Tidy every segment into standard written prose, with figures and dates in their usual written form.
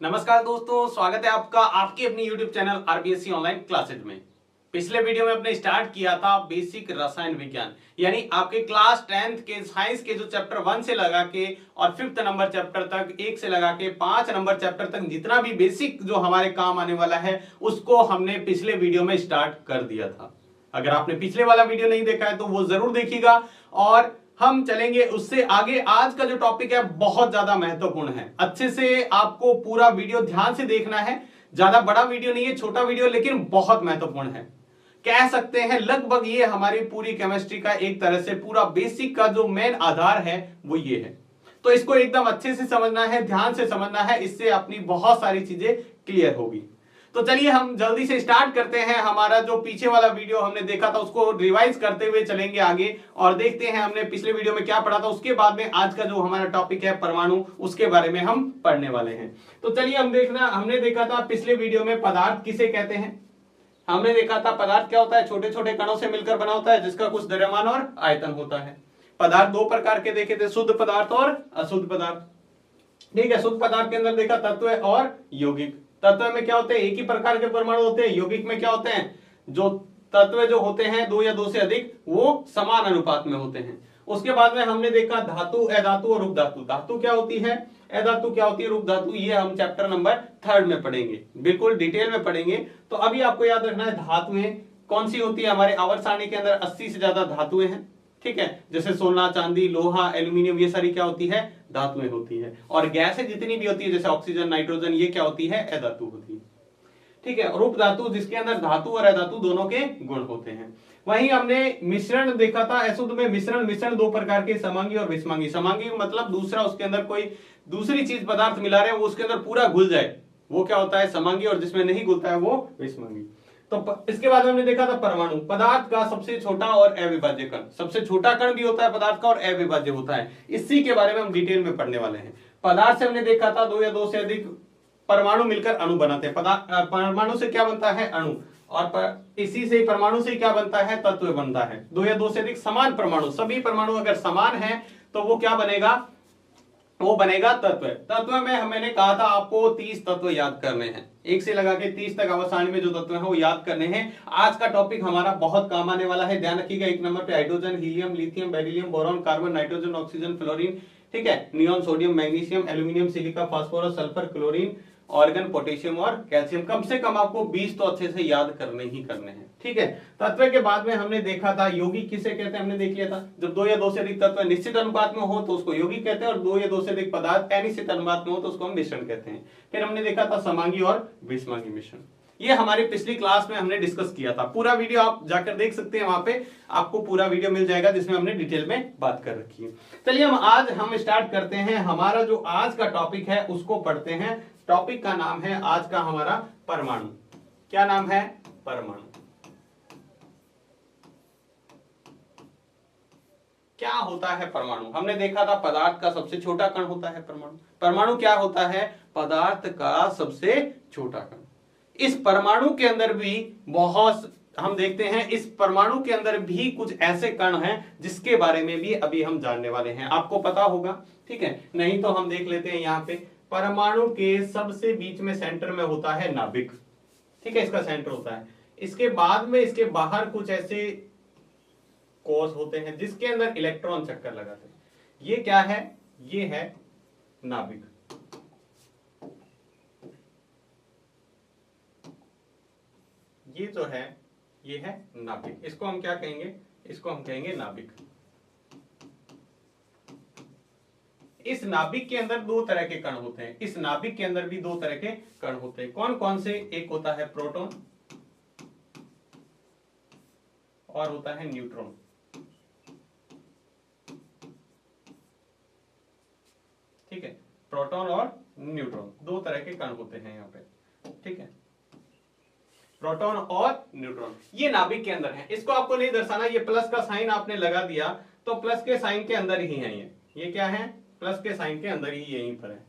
नमस्कार दोस्तों, स्वागत है आपका आपकी अपनी YouTube channel RBSC online classes में। पिछले वीडियो में अपने स्टार्ट किया था बेसिक रसायन विज्ञान, यानी आपके क्लास 10th के साइंस के जो चैप्टर 1 से लगा के और 5th नंबर चैप्टर तक, 1 से लगा के 5 नंबर चैप्टर तक जितना भी बेसिक जो हमारे काम आने वाला है उसको हमने पिछले वीडियो में स्टार्ट कर दिया था। अगर आपने पिछले वाला वीडियो नहीं देखा है तो वो जरूर देखिएगा और हम चलेंगे उससे आगे। आज का जो टॉपिक है बहुत ज्यादा महत्वपूर्ण है, अच्छे से आपको पूरा वीडियो ध्यान से देखना है। ज्यादा बड़ा वीडियो नहीं है, छोटा वीडियो, लेकिन बहुत महत्वपूर्ण है। कह सकते हैं लगभग ये हमारी पूरी केमिस्ट्री का एक तरह से पूरा बेसिक का जो मेन आधार है वो ये है। तो इसको एकदम अच्छे से समझना है, ध्यान से समझना है, इससे अपनी बहुत सारी चीजें क्लियर होगी। तो चलिए हम जल्दी से स्टार्ट करते हैं। हमारा जो पीछे वाला वीडियो हमने देखा था उसको रिवाइज करते हुए चलेंगे आगे और देखते हैं हमने पिछले वीडियो में क्या पढ़ा था। उसके बाद में आज का जो हमारा टॉपिक है परमाणु, उसके बारे में हम पढ़ने वाले हैं। तो चलिए हमने देखा था पिछले वीडियो में पदार्थ किसे कहते हैं। हमने देखा था पदार्थ क्या होता है, छोटे छोटे कणों से मिलकर बना होता है जिसका कुछ द्रव्यमान और आयतन होता है। पदार्थ दो प्रकार के देखे थे, शुद्ध पदार्थ और अशुद्ध पदार्थ। ठीक है, शुद्ध पदार्थ के अंदर देखा तत्व और यौगिक। तत्व में क्या होते हैं, एक ही प्रकार के परमाणु होते हैं। यौगिक में क्या होते हैं, जो तत्व जो होते हैं दो या दो से अधिक, वो समान अनुपात में होते हैं। उसके बाद में हमने देखा धातु, अधातु और उपधातु। धातु क्या होती है, अधातु क्या होती है, उपधातु, ये हम चैप्टर नंबर 3 में पढ़ेंगे, बिल्कुल डिटेल में पढ़ेंगे। तो अभी आपको याद रखना है धातुएं कौन सी होती है। हमारे आवर्त सारणी के अंदर 80 से ज्यादा धातुएं हैं। ठीक है, जैसे सोना, चांदी, लोहा, एल्यूमिनियम, ये सारी क्या होती है, धातुएं होती है। और गैसें जितनी भी होती है जैसे ऑक्सीजन, नाइट्रोजन, ये क्या होती है, अधातु होती है। ठीक है, और उपधातु जिसके अंदर धातु और अधातु दोनों के गुण होते हैं। वहीं हमने मिश्रण देखा था। अशुद्ध में मिश्रण दो प्रकार के, समांगी और विषमांगी। समांगी मतलब दूसरा उसके अंदर कोई दूसरी चीज पदार्थ मिला रहे हैं वो उसके अंदर पूरा घुल जाए, वो क्या होता है, समांगी, और जिसमें नहीं घुलता है वो विषमांगी। तो इसके बाद हमने देखा था परमाणु, पदार्थ का सबसे छोटा और अविभाज्य कण। सबसे छोटा कण भी होता है पदार्थ का और अविभाज्य होता है। इसी के बारे में हम डिटेल में पढ़ने वाले हैं। पदार्थ से हमने देखा था दो या दो से अधिक परमाणु मिलकर अणु बनाते हैं। परमाणु से क्या बनता है, अणु, और इसी से परमाणु से क्या बनता है, तत्व बनता है। दो या दो से अधिक समान परमाणु, सभी परमाणु अगर समान है तो वो क्या बनेगा, वो बनेगा तत्व। तत्व में मैंने कहा था आपको 30 तत्व याद करने हैं, 1 से लगा के 30 तक आवर्त सारणी में जो तत्व हैं वो याद करने हैं। आज का टॉपिक हमारा बहुत काम आने वाला है, ध्यान रखिएगा। 1 नंबर पे hydrogen, helium, lithium, beryllium, boron, carbon, nitrogen, oxygen, fluorine, ठीक है, neon, sodium, magnesium, aluminium, silica, phosphorus, sulphur, chlorine, organ, potassium और कैल्शियम। कम से कम आपको 20 तो अच्छे से याद करने ही करने हैं। ठीक है, तत्व के बाद में हमने देखा था यौगिक किसे कहते हैं, हमने देख लिया था। जब दो या दो से अधिक तत्व निश्चित अनुपात में हो तो उसको यौगिक कहते हैं, और दो या दो से अधिक पदार्थ अनिश्चित अनुपात में हो तो उसको हम मिश्रण कहते हैं। फिर हमने देखा था समांगी और विषमांगी मिश्रण। ये हमारी पिछली क्लास में हमने डिस्कस किया था। पूरा वीडियो आप जाकर देख सकते हैं, वहां पे आपको पूरा वीडियो मिल जाएगा जिसमें हमने डिटेल में बात कर रखी है। चलिए आज हम स्टार्ट करते हैं। हमारा जो आज का टॉपिक है उसको पढ़ते हैं। टॉपिक का नाम है आज का हमारा परमाणु। क्या नाम है, परमाणु। क्या होता है परमाणु, हमने देखा था पदार्थ का सबसे छोटा कण होता है परमाणु। परमाणु क्या होता है, पदार्थ का सबसे छोटा कण। इस परमाणु के अंदर भी बहुत हम देखते हैं, इस परमाणु के अंदर भी कुछ ऐसे कण हैं जिसके बारे में भी अभी हम जानने वाले हैं, आपको पता होगा। ठीक है, नहीं तो हम देख लेते हैं। यहाँ पे परमाणु के सबसे बीच में सेंटर में होता है नाभिक। ठीक है, इसका सेंटर होता है। इसके बाद में इसके बाहर कुछ ऐसे कोष होते हैं जिसके अंदर इलेक्ट्रॉन चक्कर लगाते हैं। ये क्या है, ये है नाभिक। ये जो है ये है नाभिक। इसको हम क्या कहेंगे, इसको हम कहेंगे नाभिक। इस नाभिक के अंदर दो तरह के कण होते हैं। इस नाभिक के अंदर भी दो तरह के कण होते हैं। कौन कौन से, एक होता है प्रोटॉन और होता है न्यूट्रॉन। ठीक है, प्रोटॉन और न्यूट्रॉन दो तरह के कण होते हैं यहाँ पे। ठीक है, प्रोटॉन और न्यूट्रॉन ये नाभिक के अंदर है। इसको आपको नहीं दर्शाना, ये प्लस का साइन आपने लगा दिया तो प्लस के साइन के अंदर ही है। ये क्या है, प्लस के साइन के अंदर ही यहीं पर है।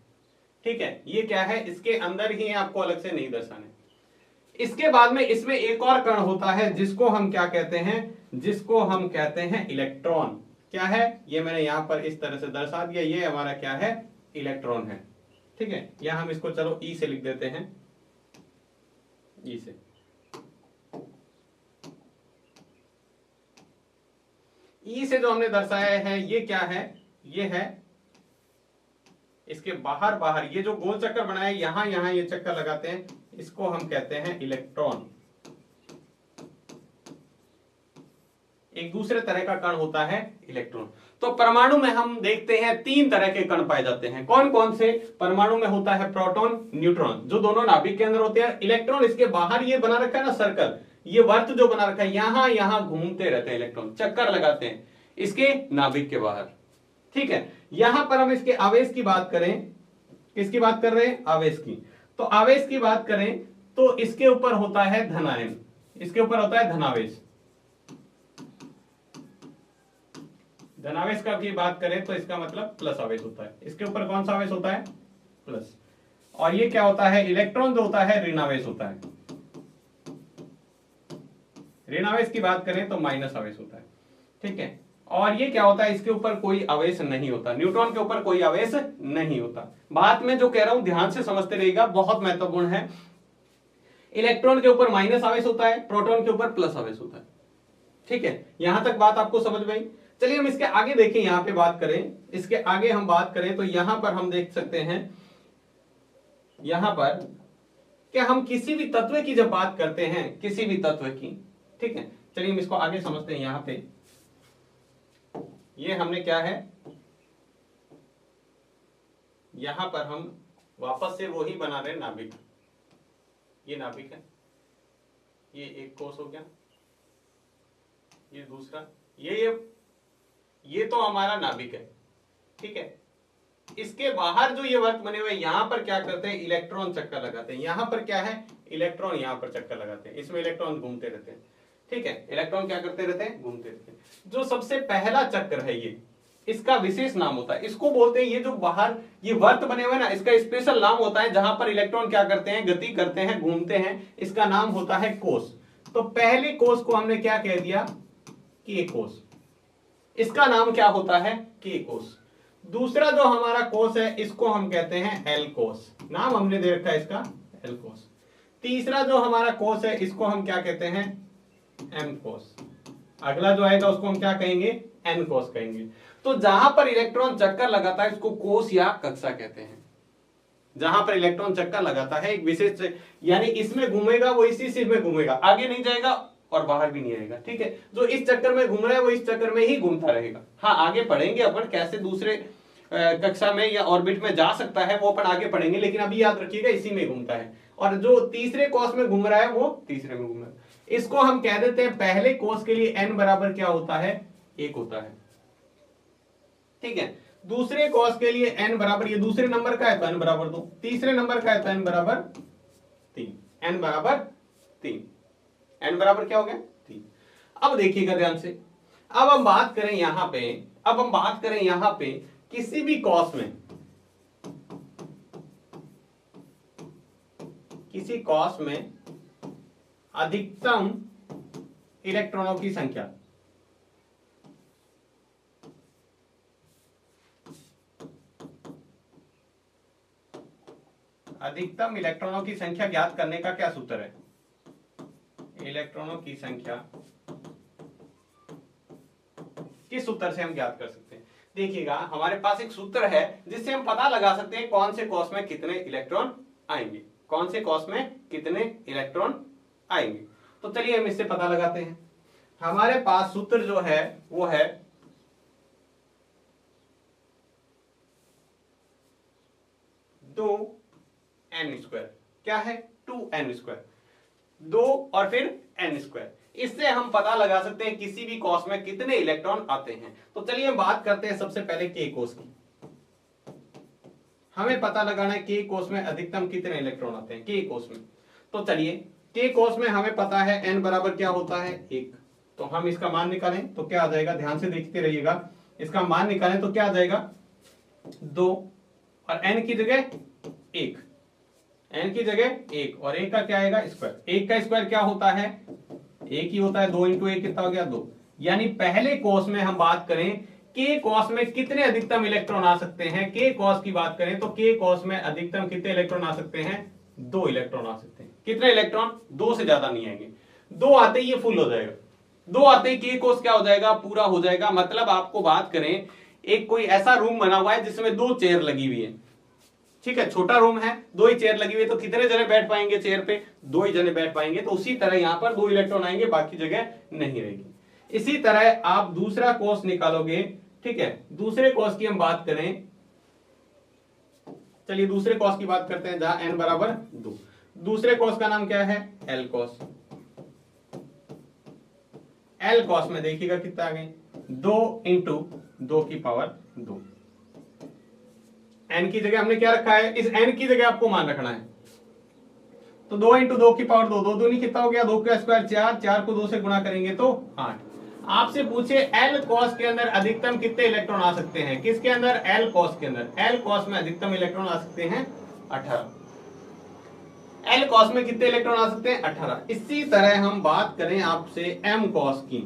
ठीक है, ये क्या है, इसके अंदर ही है, आपको अलग से नहीं दर्शाने। इसके बाद में इसमें एक और कण होता है जिसको हम क्या कहते हैं, जिसको हम कहते हैं इलेक्ट्रॉन। क्या है, ये मैंने यहां पर इस तरह से दर्शा दिया, ये हमारा क्या है, इलेक्ट्रॉन है। ठीक है, या हम इसको चलो ई से लिख देते हैं, ई से। ई से जो हमने दर्शाया है ये क्या है, ये है इसके बाहर बाहर ये जो गोल चक्कर बनाया यहां यहां ये चक्कर लगाते हैं, इसको हम कहते हैं इलेक्ट्रॉन। एक दूसरे तरह का कण होता है इलेक्ट्रॉन। तो परमाणु में हम देखते हैं 3 तरह के कण पाए जाते हैं। कौन कौन से? परमाणु में होता है प्रोटॉन, न्यूट्रॉन, जो दोनों नाभिक के अंदर होते हैं। इलेक्ट्रॉन इसके बाहर ये बना रखा है ना सर्कल, ये वर्त जो बना रखा है, यहां यहां घूमते रहते हैं इलेक्ट्रॉन, चक्कर लगाते हैं इसके नाभिक के बाहर। ठीक है, यहां पर हम इसके आवेश की बात करें, किसकी बात कर रहे हैं? आवेश की। तो आवेश की बात करें तो इसके ऊपर होता है धनायन, इसके ऊपर होता है धनावेश। धनावेश का की बात करें तो इसका मतलब प्लस आवेश होता है। इसके ऊपर कौन सा आवेश होता है? प्लस। और ये क्या होता है? इलेक्ट्रॉन जो होता है ऋणावेश होता है। ऋणावेश की बात करें तो माइनस आवेश होता है। ठीक है, और ये क्या होता है? इसके ऊपर कोई आवेश नहीं होता, न्यूट्रॉन के ऊपर कोई आवेश नहीं होता। बात में जो कह रहा हूं ध्यान से समझते रहिएगा, बहुत महत्वपूर्ण है। इलेक्ट्रॉन के ऊपर माइनस आवेश होता है, प्रोटॉन के ऊपर प्लस आवेश होता है। ठीक है, यहां तक बात आपको समझ में आई? चलिए हम इसके आगे देखें, यहां पे बात करें, इसके आगे हम बात करें तो यहां पर हम देख सकते हैं, यहां पर कि हम किसी भी तत्व की जब बात करते हैं, किसी भी तत्व की, ठीक है, चलिए हम इसको आगे समझते हैं। यहां पे ये हमने क्या है, यहां पर हम वापस से वही बना रहे हैं नाभिक। ये नाभिक है, ये एक कोष हो गया, ये दूसरा, ये तो हमारा नाभिक है। ठीक है, इसके बाहर जो ये वर्त बने हुए यहां पर क्या करते हैं? इलेक्ट्रॉन चक्कर लगाते हैं। यहां पर क्या है? इलेक्ट्रॉन यहां पर चक्कर लगाते हैं, इसमें इलेक्ट्रॉन घूमते रहते हैं। ठीक है, इलेक्ट्रॉन क्या करते रहते हैं? घूमते रहते हैं। जो सबसे पहला चक्र है ये, इसका विशेष नाम होता है, इसको बोलते हैं, ये जो बाहर ये वर्त बने हुए ना, इसका स्पेशल नाम होता है, जहां पर इलेक्ट्रॉन क्या करते हैं? गति करते हैं, घूमते हैं, इसका नाम होता है कोष। तो पहले कोष को हमने क्या कह दिया? के कोष। इसका नाम क्या होता है? के कोष। दूसरा जो हमारा कोष है इसको हम कहते हैं एल कोष, नाम हमने दे रखा है इसका एल कोष। तीसरा जो हमारा कोष है इसको हम क्या कहते हैं? एम कोष। अगला जो आएगा उसको हम क्या कहेंगे? एन कोष कहेंगे। तो जहां पर इलेक्ट्रॉन चक्कर लगाता है इसको कोष या कक्षा कहते हैं। जहां पर इलेक्ट्रॉन चक्कर लगाता है एक विशेष, यानी इसमें घूमेगा वो इसी से में घूमेगा, आगे नहीं जाएगा और बाहर भी नहीं आएगा। ठीक है, जो इस चक्कर में घूम रहा है वो इस चक्कर में ही घूमता रहेगा। हाँ, आगे पढ़ेंगे अपन कैसे दूसरे कक्षा में या ऑर्बिट में जा सकता है, वो अपन आगे पढ़ेंगे, लेकिन अभी याद रखिएगा इसी में घूमता है। और जो तीसरे कोष में घूम रहा है वो तीसरे में घूम रहा है। इसको हम कह देते हैं, पहले कोष के लिए n बराबर क्या होता है? 1 होता है। ठीक है, दूसरे कोष के लिए n बराबर, ये दूसरे नंबर का है तो n बराबर 2, तीसरे नंबर का है तो n बराबर 3, n बराबर 3, n बराबर क्या हो गया? 3। अब देखिएगा ध्यान से, अब हम बात करें यहां पे, किसी भी कोष में, किसी कोष में अधिकतम इलेक्ट्रॉनों की संख्या, अधिकतम इलेक्ट्रॉनों की संख्या ज्ञात करने का क्या सूत्र है? इलेक्ट्रॉनों की संख्या किस सूत्र से हम ज्ञात कर सकते हैं? देखिएगा, हमारे पास एक सूत्र है जिससे हम पता लगा सकते हैं कौन से कोष में कितने इलेक्ट्रॉन आएंगे, कौन से कोष में कितने इलेक्ट्रॉन आएंगे। तो चलिए हम इससे पता लगाते हैं। हमारे पास सूत्र जो है वो है 2n²। क्या है? 2n², 2 और फिर n²। इससे हम पता लगा सकते हैं किसी भी कोष में कितने इलेक्ट्रॉन आते हैं। तो चलिए हम बात करते हैं सबसे पहले के कोष की। हमें पता लगाना है के कोष में अधिकतम कितने इलेक्ट्रॉन आते हैं के कोष में। तो चलिए, के कोष में हमें पता है n बराबर क्या होता है? 1। तो हम इसका मान निकालें तो क्या आ जाएगा? ध्यान से देखते रहिएगा, इसका मान निकालें तो क्या आ जाएगा? 2 और n की जगह 1, n की जगह 1 और 1 का क्या आएगा? स्क्वायर। 1 का स्क्वायर क्या होता है? 1 ही होता है। 2 × 1 कितना हो गया? 2। यानी पहले कोष में हम बात करें के कॉस में कितने अधिकतम इलेक्ट्रॉन आ सकते हैं। के कॉस की बात करें तो के कॉस में अधिकतम कितने इलेक्ट्रॉन आ सकते हैं, 2 इलेक्ट्रॉन आ सकते हैं। कितने इलेक्ट्रॉन, 2 से ज्यादा नहीं आएंगे। 2 आते ही ये फुल हो जाएगा, 2 आते ही के कॉस क्या हो जाएगा, पूरा हो जाएगा। मतलब आपको बात करें, एक कोई ऐसा रूम बना हुआ है जिसमें 2 चेयर लगी हुई है, ठीक है, छोटा रूम है, 2 ही चेयर लगी हुई है, तो कितने जने बैठ पाएंगे चेयर पे, 2 ही जने बैठ पाएंगे। तो उसी तरह यहां पर 2 इलेक्ट्रॉन आएंगे, बाकी जगह नहीं रहेगी। इसी तरह आप दूसरा कॉस निकालोगे, ठीक है, दूसरे कॉस की हम बात करें, चलिए दूसरे कॉस की बात करते हैं जहां n बराबर 2। दूसरे कॉस का नाम क्या है, एल कॉस। एल कॉस में देखिएगा कितना आ गए, 2 इंटू 2 की पावर 2। n की जगह हमने क्या रखा है, इस n की जगह आपको मान रखना है। तो 2 इंटू 2 की पावर 2, 2 दूनी कितना हो गया, 2 का स्क्वायर 4, 4 को 2 से गुणा करेंगे तो 8। आपसे पूछे एल कॉस के अंदर अधिकतम कितने इलेक्ट्रॉन आ सकते हैं, किसके अंदर, एल कॉस के अंदर। एल कॉस में अधिकतम इलेक्ट्रॉन आ सकते हैं 18। एल कॉस में कितने इलेक्ट्रॉन आ सकते हैं, 18। इसी तरह हम बात करें आपसे एम कॉस की,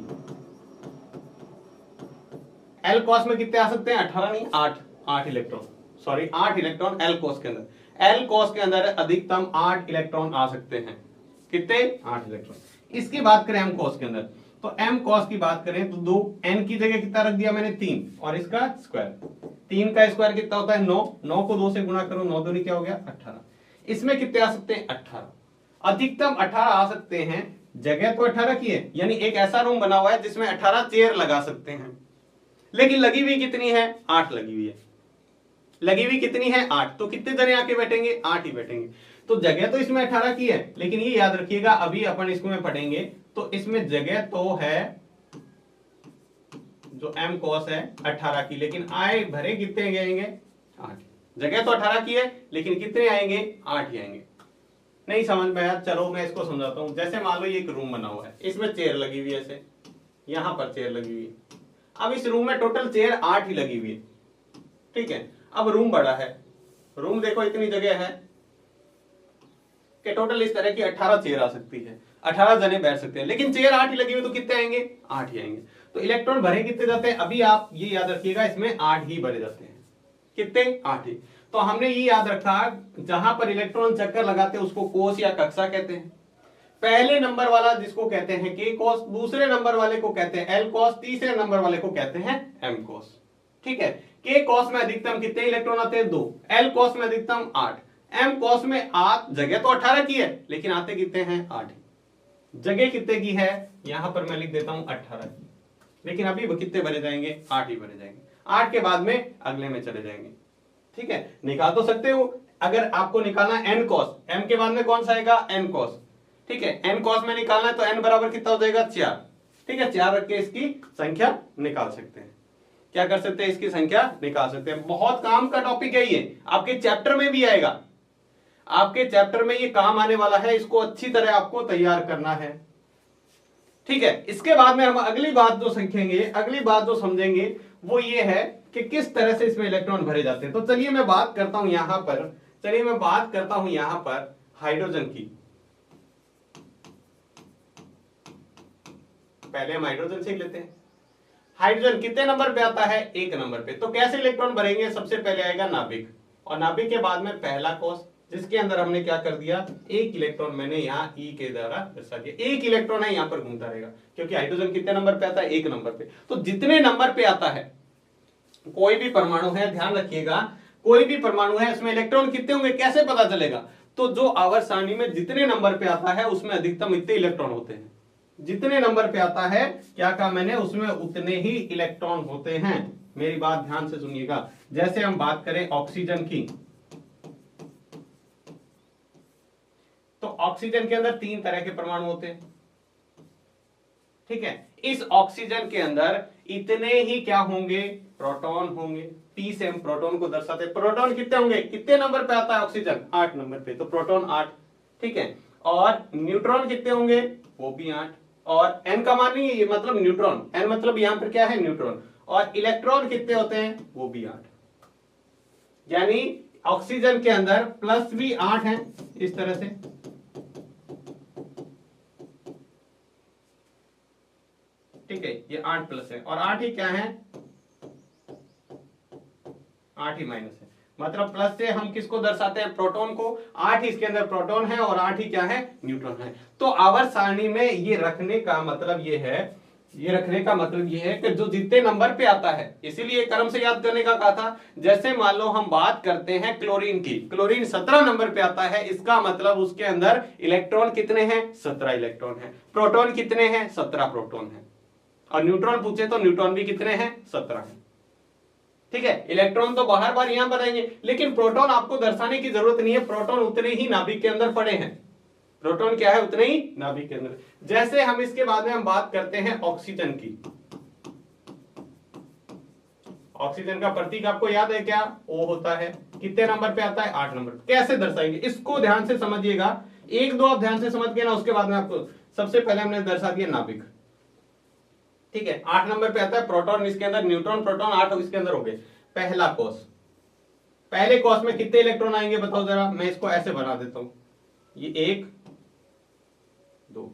एल कॉस में कितने आ सकते हैं, 18 नहीं 8 electron, sorry 8 electron L cos के अंदर। एल कॉस के अंदर अधिकतम 8 इलेक्ट्रॉन आ सकते हैं, कितने, 8 इलेक्ट्रॉन। इसकी बात करें एम कॉस के अंदर, तो एम कॉस की बात करें तो 2 एन की जगह कितना रख दिया मैंने, 3, और इसका स्क्वायर, 3 का स्क्वायर कितना होता है 9, 9 को 2 से गुणा करो, 9 दूनी क्या हो गया 18। इसमें कितने आ सकते हैं, 18, अधिकतम 18 आ सकते हैं। जगह तो 18 की है, यानी एक ऐसा रूम बना हुआ है जिसमें 18 चेयर लगा सकते हैं, लेकिन लगी हुई कितनी है, 8 लगी हुई है। लगी हुई कितनी है, 8, तो कितने जने आके बैठेंगे, 8 ही बैठेंगे। तो जगह तो इसमें 18 की है, लेकिन ये याद रखिएगा अभी अपन इसमें पढ़ेंगे तो इसमें जगह तो है जो एम कॉस है 18 की, लेकिन आए भरे कितने जाएंगे, 8। जगह तो 18 की है, लेकिन कितने आएंगे, 8 ही आएंगे। नहीं समझ में आया, चलो मैं इसको समझाता हूं। जैसे मान लो ये एक रूम बना हुआ है, इसमें चेयर लगी हुई है, ऐसे यहां पर चेयर लगी हुई है। अब इस रूम में टोटल चेयर 8 ही लगी हुई है, ठीक है। अब रूम बड़ा है, रूम देखो इतनी जगह है कि टोटल इस तरह की 18 चेयर आ सकती है, 18 जने बैठ सकते हैं, लेकिन चेयर 8 ही लगी हुई, तो कितने आएंगे, 8 ही आएंगे। तो इलेक्ट्रॉन भरे कितने जाते हैं, अभी आप ये याद रखिएगा, इसमें 8 ही भरे जाते हैं, कितने, 8 ही। तो हमने ये याद रखा, जहां पर इलेक्ट्रॉन चक्कर लगाते हैं उसको कोस या कक्षा कहते हैं। पहले नंबर वाला जिसको कहते हैं के कॉस, दूसरे नंबर वाले को कहते हैं एल कॉस, तीसरे नंबर वाले को कहते हैं एम कॉस, ठीक है। के कॉस में अधिकतम कितने इलेक्ट्रॉन आते हैं, 2। एल कॉस में अधिकतम 8। एम कॉस में 8, जगह तो 18 की है, लेकिन आते कितने हैं, 8। जगह कितने की है, यहां पर मैं लिख देता हूं 18 की, लेकिन अभी वो कितने भरे जाएंगे, 8 ही भरे जाएंगे। 8 के बाद में अगले में चले जाएंगे, ठीक है। निकाल तो सकते हो, अगर आपको निकालना एन कॉस, एम के बाद में कौन सा आएगा, एन कॉस, ठीक है। एन कॉस में निकालना है तो एन बराबर कितना हो जाएगा, 4, ठीक है। 4 रख के इसकी संख्या निकाल सकते हैं। क्या कर सकते हैं, इसकी संख्या निकाल सकते हैं। बहुत काम का टॉपिक है ये, आपके चैप्टर में भी आएगा, आपके चैप्टर में ये काम आने वाला है, इसको अच्छी तरह आपको तैयार करना है, ठीक है। इसके बाद में हम अगली बात जो सीखेंगे, अगली बात जो समझेंगे वो ये है कि किस तरह से इसमें इलेक्ट्रॉन भरे जाते हैं। तो चलिए मैं बात करता हूं यहां पर, चलिए मैं बात करता हूं यहां पर हाइड्रोजन की। पहले हम हाइड्रोजन से लेते हैं। हाइड्रोजन कितने नंबर पे आता है, 1 नंबर पे। तो कैसे इलेक्ट्रॉन भरेंगे, सबसे पहले आएगा नाभिक, और नाभिक के बाद में पहला कोष, जिसके अंदर हमने क्या कर दिया, 1 इलेक्ट्रॉन मैंने यहाँ ई के द्वारा दर्शा दिया। 1 इलेक्ट्रॉन है, यहाँ पर घूमता रहेगा, क्योंकि हाइड्रोजन कितने नंबर पे आता है, 1 नंबर पे। तो जितने नंबर पे आता है, कोई भी परमाणु है, ध्यान रखिएगा, कोई भी परमाणु है, उसमें इलेक्ट्रॉन कितने होंगे कैसे पता चलेगा, तो जो आवर्त सारणी में जितने नंबर पे आता है उसमें अधिकतम इतने इलेक्ट्रॉन होते हैं। जितने नंबर पे आता है, क्या कहा मैंने, उसमें उतने ही इलेक्ट्रॉन होते हैं। मेरी बात ध्यान से सुनिएगा। जैसे हम बात करें ऑक्सीजन की, तो ऑक्सीजन के अंदर 3 तरह के परमाणु होते हैं, ठीक है। इस ऑक्सीजन के अंदर इतने ही क्या होंगे, प्रोटॉन होंगे। पी से हम प्रोटॉन को दर्शाते हैं। प्रोटॉन कितने होंगे, कितने नंबर पे आता है ऑक्सीजन, 8 नंबर पे, तो प्रोटॉन 8, ठीक है। और न्यूट्रॉन कितने होंगे, वो भी 8। और एन का मान नहीं है, ये मतलब न्यूट्रॉन, एन मतलब यहां पर क्या है, न्यूट्रॉन। और इलेक्ट्रॉन कितने होते हैं, वो भी 8। यानी ऑक्सीजन के अंदर प्लस भी 8 है, इस तरह से, ठीक है। ये 8 प्लस है, और 8 ही क्या है, 8 ही माइनस है, मतलब प्लस से हम किसको दर्शाते हैं, प्रोटॉन को। 8 इसके अंदर प्रोटॉन है और 8 ही क्या है, न्यूट्रॉन है। तो आवर्त सारणी में ये रखने का मतलब ये है, ये रखने का मतलब ये है कि जो जितने नंबर पे आता है, इसीलिए क्रम से याद करने का कहा था। जैसे मान लो हम बात करते हैं क्लोरीन की, क्लोरीन 17 नंबर पे आता है, इसका मतलब उसके अंदर इलेक्ट्रॉन कितने हैं, 17 इलेक्ट्रॉन है। प्रोटॉन कितने हैं, 17 प्रोटॉन है। और न्यूट्रॉन पूछे तो न्यूट्रॉन भी कितने हैं, 17 है। ठीक है, इलेक्ट्रॉन तो बाहर बार यहां बनाएंगे, लेकिन प्रोटॉन आपको दर्शाने की जरूरत नहीं है, प्रोटॉन उतने ही नाभिक के अंदर पड़े हैं। प्रोटॉन क्या है, उतने ही नाभिक के अंदर। जैसे हम इसके बाद में हम बात करते हैं ऑक्सीजन की। ऑक्सीजन का प्रतीक आपको याद है क्या, O होता है। कितने नंबर पे आता है, 8 नंबर। कैसे दर्शाएंगे, इसको ध्यान से समझिएगा। एक दो आप ध्यान से समझ गए ना, उसके बाद में आपको सबसे पहले हमने दर्शा दिया नाभिक। ठीक है, 8 नंबर पे आता है प्रोटॉन, इसके अंदर न्यूट्रॉन प्रोटॉन 8 इसके अंदर हो गए। पहला कोष, पहले कोष में कितने इलेक्ट्रॉन आएंगे बताओ जरा, मैं इसको ऐसे बना देता हूं, ये 1 2।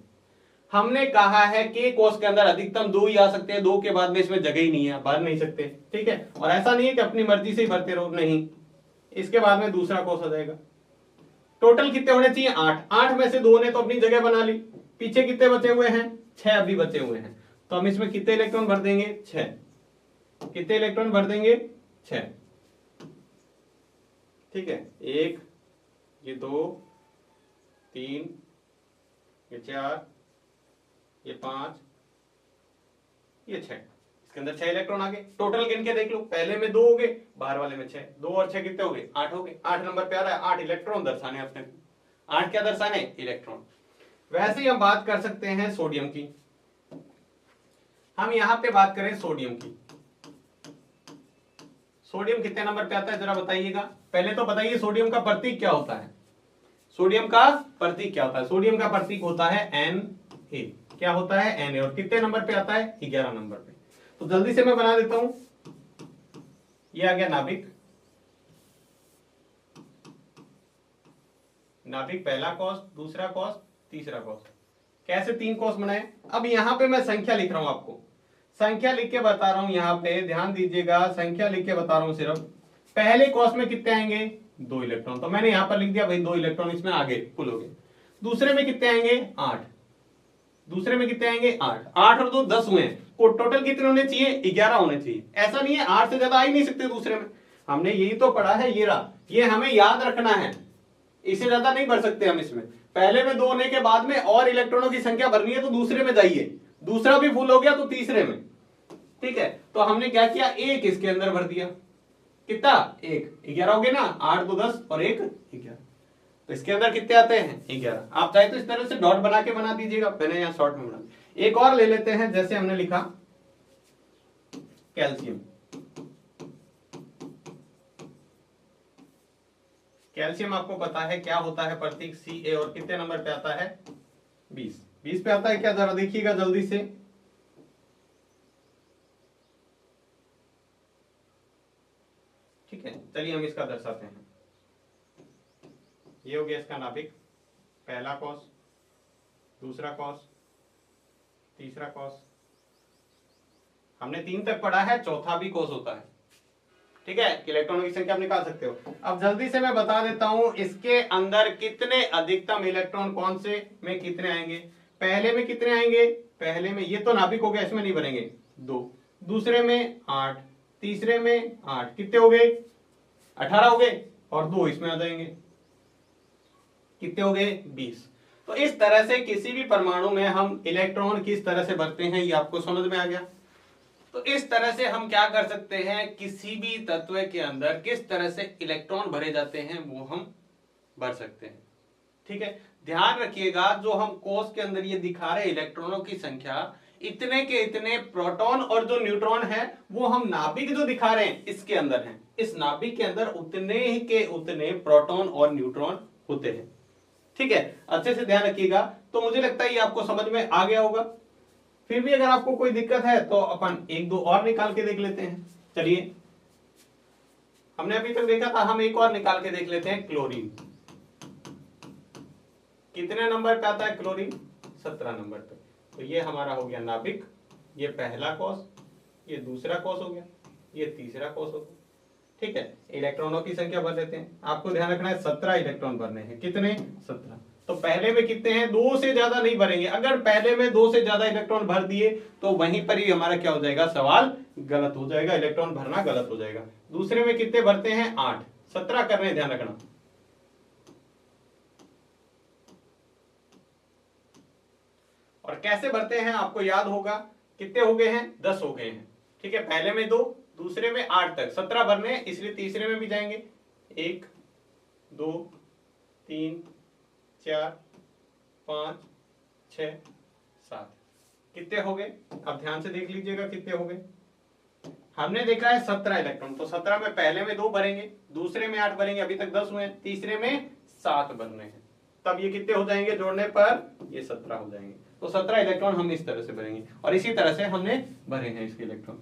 हमने कहा है कि कोष के अंदर अधिकतम 2 ही आ सकते हैं, 2 के बाद में इसमें जगह ही नहीं है, भर नहीं सकते। ठीक है, और ऐसा नहीं है कि अपनी मर्जी से ही भरते रहो, नहीं, इसके बाद में दूसरा कोष आ जाएगा। टोटल कितने होने चाहिए, 8। 8 में से 2 ने तो अपनी जगह बना ली, पीछे कितने बचे हुए हैं, 6 अभी बचे हुए हैं। तो हम इसमें कितने इलेक्ट्रॉन भर देंगे, 6। कितने इलेक्ट्रॉन भर देंगे, 6। ठीक है, 1 ये 2 3 ये 4 ये 5 ये 6, इसके अंदर 6 इलेक्ट्रॉन आ गए। टोटल गिन के देख लो, पहले में 2 हो गए, बाहर वाले में 6, 2 और 6 कितने हो गए, 8 हो गए। 8 नंबर पे आ रहा है, 8 इलेक्ट्रॉन दर्शाने अपने को। 8 क्या दर्शाने, इलेक्ट्रॉन। वैसे ही हम बात कर सकते हैं सोडियम की। हम यहां पे बात करें सोडियम की। सोडियम कितने नंबर पे आता है जरा बताइएगा, पहले तो बताइए सोडियम का प्रतीक क्या होता है। सोडियम का प्रतीक क्या होता है, सोडियम का प्रतीक होता है Na। क्या होता है, Na। और कितने नंबर पे आता है, 11 नंबर पे। तो जल्दी से मैं बना देता हूं, ये आ गया नाभिक। नाभिक पहला कोष, दूसरा कोष, तीसरा कोष। कैसे 3 कोष बनाए। अब यहां पे मैं संख्या लिख रहा हूं, आपको संख्या लिख के बता रहा हूं, यहां पे ध्यान दीजिएगा, संख्या लिख के बता रहा हूं सिर्फ। पहले कोष में कितने आएंगे, 2 इलेक्ट्रॉन, तो मैंने यहां पर लिख दिया भाई 2 इलेक्ट्रॉन इसमें आगे फुल हो गए। दूसरे में कितने आएंगे, 8। दूसरे में कितने आएंगे, 8। 8 और 2 10 हुए, टोटल कितने होने चाहिए, 11 होने चाहिए। ऐसा नहीं है 8 से ज्यादा आ ही नहीं सकते दूसरे में, हमने यही तो पढ़ा है, ये रहा, ये हमें याद रखना है, इससे ज्यादा नहीं भर सकते हम इसमें। पहले में 2 होने के बाद में और इलेक्ट्रॉनों की संख्या भरनी है तो दूसरे में जाइए, दूसरा भी फुल हो गया तो तीसरे में। ठीक है, तो हमने क्या किया, 1 इसके अंदर भर दिया। कितना, 1, 11 हो गए ना, 8 2 10 और 1 11। तो इसके अंदर कितने आते हैं, 11। आप चाहे तो इस तरह से डॉट बना के बना दीजिएगा, मैंने यहां शॉर्ट में बना। एक और ले लेते हैं, जैसे हमने लिखा कैल्शियम। कैल्शियम आपको पता है क्या होता है प्रतीक, Ca। और कितने नंबर पे आता है, 20। 20 पे आता है क्या, जरा देखिएगा जल्दी से। ठीक है, चलिए हम इसका दर्शाते हैं। ये हो गया इसका नाभिक, पहला कोष, दूसरा कोष, तीसरा कोष। हमने 3 तक पढ़ा है, चौथा भी कोष होता है। ठीक है, इलेक्ट्रॉनों की संख्या आप निकाल सकते हो। अब जल्दी से मैं बता देता हूं, इसके अंदर कितने अधिकतम इलेक्ट्रॉन कौन से में कितने आएंगे। पहले में कितने आएंगे, पहले में ये तो नाभिक हो गया, इसमें नहीं भरेंगे, 2। दूसरे में 8, तीसरे में 8, कितने हो गए, 18 हो गए, और 2 इसमें आ जाएंगे, कितने हो गए, 20। तो इस तरह से किसी भी परमाणु में हम इलेक्ट्रॉन किस तरह से भरते हैं, ये आपको समझ में आ गया। तो इस तरह से हम क्या कर सकते हैं, किसी भी तत्व के अंदर किस तरह से इलेक्ट्रॉन भरे जाते हैं वो हम भर सकते हैं। ठीक है, ध्यान रखिएगा, जो हम कोष के अंदर ये दिखा रहे इलेक्ट्रॉनों की संख्या, इतने के इतने प्रोटॉन और जो न्यूट्रॉन है वो हम नाभिक जो दिखा रहे हैं इसके अंदर हैं। इस नाभिक के अंदर उतने ही के उतने प्रोटॉन और न्यूट्रॉन होते हैं। ठीक है, अच्छे से ध्यान रखिएगा। तो मुझे लगता है ये आपको समझ में आ गया होगा। फिर भी अगर आपको कोई दिक्कत है तो अपन 1 2 और निकाल के देख लेते हैं। चलिए, हमने अभी तक देखा था, हम एक और निकाल के देख लेते हैं। क्लोरीन कितने नंबर पे आता है, क्लोरीन 17 नंबर पे। तो ये हमारा हो गया नाभिक, ये पहला कोष, ये दूसरा कोष हो गया, ये तीसरा कोष हो गया। ठीक है, इलेक्ट्रॉनों की संख्या भर देते हैं। आपको ध्यान रखना है 17 इलेक्ट्रॉन भरने हैं। कितने? 17। तो पहले में कितने हैं? 2 से ज्यादा नहीं भरेंगे। अगर पहले में 2 से ज्यादा इलेक्ट्रॉन भर दिए तो वहीं पर ही हमारा क्या हो जाएगा, सवाल गलत हो जाएगा, इलेक्ट्रॉन भरना गलत हो जाएगा। दूसरे में कितने भरते हैं? 8। 17 कर रहे हैं, ध्यान रखना। और कैसे भरते हैं आपको याद होगा। कितने हो गए हैं? 10 हो गए हैं। ठीक है, पहले में 2, दूसरे में 8 तक 17 भरने हैं, इसलिए तीसरे में भी जाएंगे। 1 2 3 4 5 6 7। कितने हो गए? अब ध्यान से देख लीजिएगा कितने हो गए। हमने देखा है 17 इलेक्ट्रॉन, तो 17 में पहले में 2 भरेंगे, दूसरे में 8 भरेंगे, अभी तक 10 हुए हैं, तीसरे में 7 भरने हैं। तब ये कितने हो जाएंगे जोड़ने पर? ये 17 हो जाएंगे। तो 17 इलेक्ट्रॉन हम इस तरह से भरेंगे और इसी तरह से हमने भरे हैं इसके इलेक्ट्रॉन।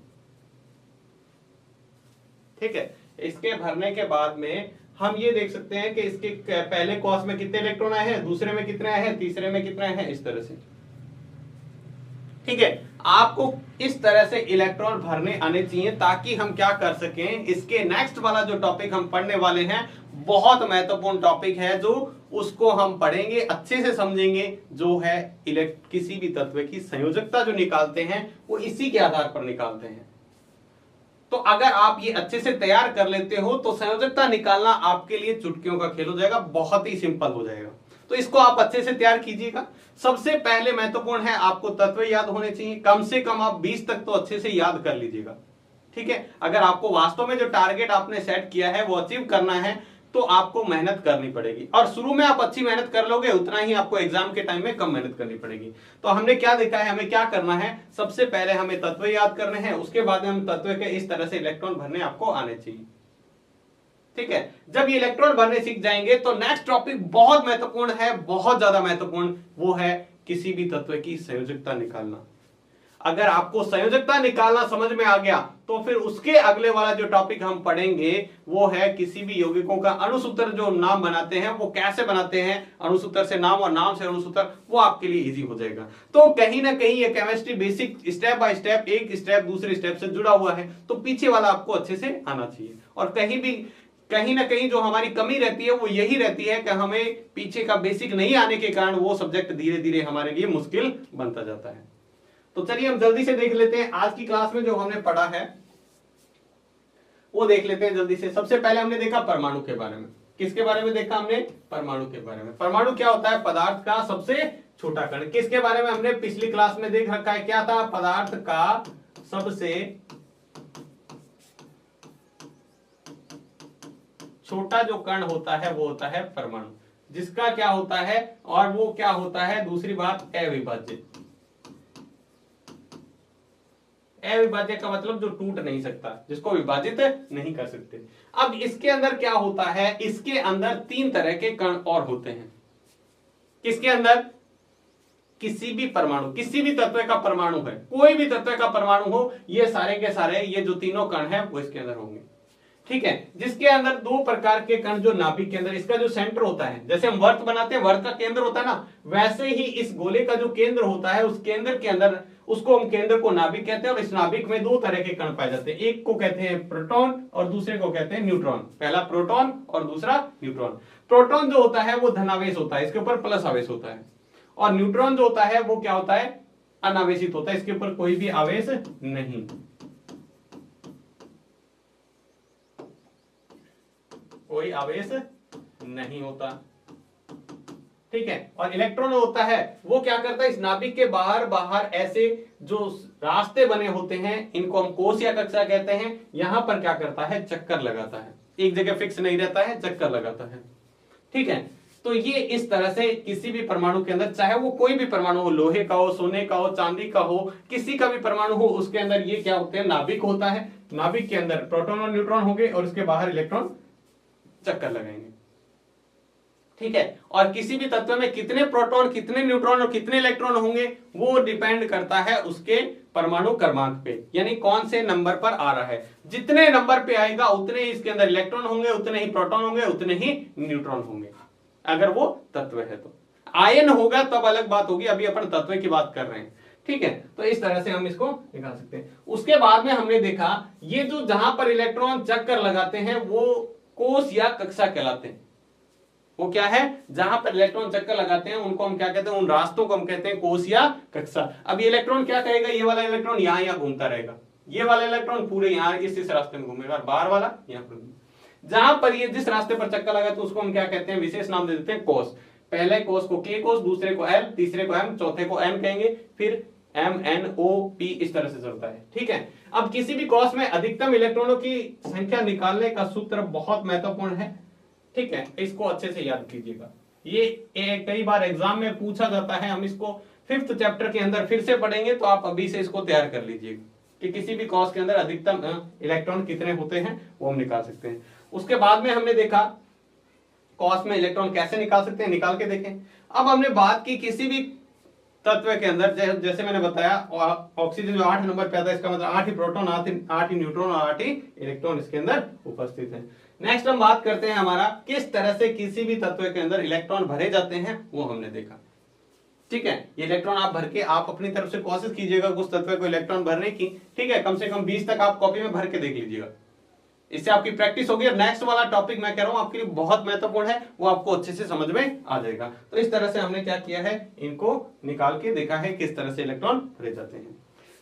ठीक है, इसके भरने के बाद में हम ये देख सकते हैं कि इसके पहले कॉस में कितने इलेक्ट्रॉन आए हैं, दूसरे में कितने आए हैं, तीसरे में कितने आए हैं, इस तरह से। ठीक है, आपको इस तरह से इलेक्ट्रॉन भरने आने चाहिए ताकि हम क्या कर सकें। इसके नेक्स्ट वाला जो टॉपिक हम पढ़ने वाले हैं बहुत महत्वपूर्ण टॉपिक है, जो उसको हम पढ़ेंगे, अच्छे से समझेंगे, जो है किसी भी तत्व की संयोजकता जो निकालते हैं वो इसी के आधार पर निकालते हैं। तो अगर आप ये अच्छे से तैयार कर लेते हो तो संयोजकता निकालना आपके लिए चुटकियों का खेल हो जाएगा, बहुत ही सिंपल हो जाएगा। तो इसको आप अच्छे से तैयार कीजिएगा। सबसे पहले महत्वपूर्ण है आपको तत्व याद होने चाहिए, कम से कम आप 20 तक तो अच्छे से याद कर लीजिएगा। ठीक है, अगर आपको वास्तव में जो टारगेट आपने सेट किया है वो अचीव करना है तो आपको मेहनत करनी पड़ेगी, और शुरू में आप अच्छी मेहनत कर लोगे उतना ही आपको एग्जाम के टाइम में कम मेहनत करनी पड़ेगी। तो हमने क्या देखा है, हमें क्या करना है, सबसे पहले हमें तत्व याद करने हैं, उसके बाद हम तत्व के इस तरह से इलेक्ट्रॉन भरने आपको आने चाहिए। ठीक है, जब ये इलेक्ट्रॉन भरने सीख जाएंगे तो नेक्स्ट टॉपिक बहुत महत्वपूर्ण है, बहुत ज्यादा महत्वपूर्ण, वो है किसी भी तत्व की संयोजकता निकालना। अगर आपको संयोजकता निकालना समझ में आ गया तो फिर उसके अगले वाला जो टॉपिक हम पढ़ेंगे वो है किसी भी यौगिकों का अणुसूत्र जो नाम बनाते हैं वो कैसे बनाते हैं, अणुसूत्र से नाम और नाम से अणुसूत्र, वो आपके लिए इजी हो जाएगा। तो कहीं ना कहीं ये chemistry basic step by step, एक स्टेप दूसरे स्टेप से जुड़ा हुआ है, तो पीछे वाला आपको अच्छे से आना चाहिए। और कहीं ना कहीं जो हमारी कमी रहती है वो यही रहती है कि हमें पीछे का बेसिक नहीं आने के कारण वो सब्जेक्ट धीरे धीरे हमारे लिए मुश्किल बनता जाता है। तो चलिए हम जल्दी से देख लेते हैं आज की क्लास में जो हमने पढ़ा है वो देख लेते हैं जल्दी से। सबसे पहले हमने देखा परमाणु के बारे में। किसके बारे में देखा हमने? परमाणु के बारे में। परमाणु क्या होता है? पदार्थ का सबसे छोटा कण। किसके बारे में हमने पिछली क्लास में देख रखा है, क्या था? पदार्थ का सबसे छोटा जो कण होता है वो होता है परमाणु, जिसका क्या होता है, और वो क्या होता है, दूसरी बात अविभाज्य। अविभाज्य का मतलब जो टूट नहीं सकता, जिसको विभाजित नहीं कर सकते। अब इसके अंदर क्या होता है, इसके अंदर 3 तरह के कण और होते हैं। किसके अंदर? किसी भी परमाणु, किसी भी तत्व का परमाणु है, कोई भी तत्व का परमाणु हो, ये सारे के सारे ये जो तीनों कण हैं वो इसके अंदर होंगे। ठीक है, जिसके अंदर 2 प्रकार के कण जो नाभिक के अंदर, इसका जो सेंटर होता है, जैसे हम वर्त बनाते हैं, वर्त का केंद्र होता है ना, वैसे ही इस गोले का जो केंद्र होता है, उस केंद्र के अंदर, उसको हम केंद्र को नाभिक कहते हैं। और इस नाभिक में 2 तरह के कण पाए जाते हैं, एक को कहते हैं प्रोटॉन और दूसरे को कहते हैं न्यूट्रॉन। पहला प्रोटॉन और दूसरा न्यूट्रॉन। प्रोटॉन जो होता है वो धनावेश होता है, इसके ऊपर प्लस आवेश होता है, और न्यूट्रॉन जो होता है वो क्या होता है? अनावेशित होता है, इसके ऊपर कोई भी आवेश नहीं, कोई आवेश नहीं होता। ठीक है, और इलेक्ट्रॉन होता है वो क्या करता है, इस नाभिक के बाहर बाहर ऐसे जो रास्ते बने होते हैं, इनको हम कोश या कक्षा कहते हैं, यहां पर क्या करता है, चक्कर लगाता है, एक जगह फिक्स नहीं रहता है, चक्कर लगाता है। ठीक है, तो ये इस तरह से किसी भी परमाणु के अंदर, चाहे वो कोई भी परमाणु हो, लोहे का हो, सोने का हो, चांदी का हो, किसी का भी परमाणु हो, उसके अंदर ये क्या होते हैं, नाभिक होता है। नाभिक के अंदर प्रोटॉन और न्यूट्रॉन होंगे और उसके बाहर इलेक्ट्रॉन चक्कर लगाएंगे। ठीक है, और किसी भी तत्व में कितने प्रोटॉन, कितने न्यूट्रॉन और कितने इलेक्ट्रॉन होंगे वो डिपेंड करता है उसके परमाणु क्रमांक पे, यानी कौन से नंबर पर आ रहा है। जितने नंबर पे आएगा उतने ही इसके अंदर इलेक्ट्रॉन होंगे, उतने ही प्रोटॉन होंगे, उतने ही न्यूट्रॉन होंगे, अगर वो तत्व है तो। आयन होगा तब अलग बात होगी, अभी अपन तत्व की बात कर रहे हैं। ठीक है, तो इस तरह से हम इसको निकाल सकते हैं। उसके बाद में हमने देखा ये जो जहां पर इलेक्ट्रॉन चक्कर लगाते हैं वो कोष या कक्षा कहलाते हैं। वो क्या है, जहां पर इलेक्ट्रॉन चक्कर लगाते हैं उनको हम क्या कहते हैं, उन रास्तों को हम कहते हैं कोष या कक्षा। अब ये इलेक्ट्रॉन क्या करेगा, ये वाला इलेक्ट्रॉन यहाँ घूमता रहेगा, ये वाला इलेक्ट्रॉन पूरे यहाँ इस रास्ते में घूमेगा, बाहर वाला यहाँ पर। जहां पर ये जिस रास्ते पर चक्कर लगा तो उसको हम क्या कहते हैं, विशेष नाम दे देते हैं कोष। पहले कोष को के कोष, दूसरे को एल, तीसरे को एम, चौथे को एन कहेंगे, फिर एम एन ओ पी इस तरह से चलता है। ठीक है, अब किसी भी कोष में अधिकतम इलेक्ट्रॉनों की संख्या निकालने का सूत्र बहुत महत्वपूर्ण है। ठीक है, इसको अच्छे से याद कीजिएगा, ये कई बार एग्जाम में पूछा जाता है। हम इसको 5th चैप्टर के अंदर फिर से पढ़ेंगे, तो आप अभी से इसको तैयार कर लीजिएगा कि किसी भी कोष के अंदर अधिकतम इलेक्ट्रॉन कितने होते हैं वो हम निकाल सकते हैं। उसके बाद में हमने देखा कोष में इलेक्ट्रॉन कैसे निकाल सकते हैं, निकाल के देखें। अब हमने बात की किसी भी तत्व के अंदर, जैसे मैंने बताया ऑक्सीजन जो 8 नंबर पे आता है, इसका मतलब 8 ही प्रोटॉन, 8 ही न्यूट्रॉन और 8 ही इलेक्ट्रॉन इसके अंदर उपस्थित है। नेक्स्ट हम बात करते हैं हमारा किस तरह से किसी भी तत्व के अंदर इलेक्ट्रॉन भरे जाते हैं, वो हमने देखा। ठीक है, ये इलेक्ट्रॉन आप भर के आप अपनी तरफ से कोशिश कीजिएगा उस तत्व को इलेक्ट्रॉन भरने की। ठीक है, कम से कम 20 तक आप कॉपी में भर के देख लीजिएगा, इससे आपकी प्रैक्टिस होगी। और नेक्स्ट वाला टॉपिक मैं कह रहा हूं आपके लिए बहुत महत्वपूर्ण है, वो आपको अच्छे से समझ में आ जाएगा। तो इस तरह से हमने क्या किया है, इनको निकाल के देखा है किस तरह से इलेक्ट्रॉन भरे जाते हैं।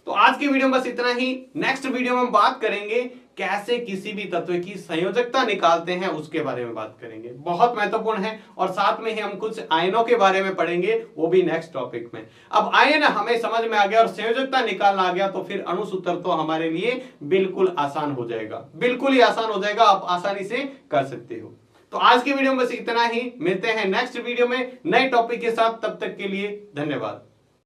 तो आज की वीडियो में बस इतना ही। नेक्स्ट वीडियो में हम बात करेंगे कैसे किसी भी तत्व की संयोजकता निकालते हैं, उसके बारे में बात करेंगे, बहुत महत्वपूर्ण है। और साथ में ही हम कुछ आयनों के बारे में पढ़ेंगे, वो भी नेक्स्ट टॉपिक में। अब आयन हमें समझ में आ गया और संयोजकता निकालना आ गया, तो फिर अणुसूत्र तो हमारे लिए बिल्कुल आसान हो जाएगा, बिल्कुल ही आसान हो जाएगा, आप आसानी से कर सकते हो। तो आज की वीडियो में बस इतना ही, मिलते हैं नेक्स्ट वीडियो में नए टॉपिक के साथ, तब तक के लिए धन्यवाद।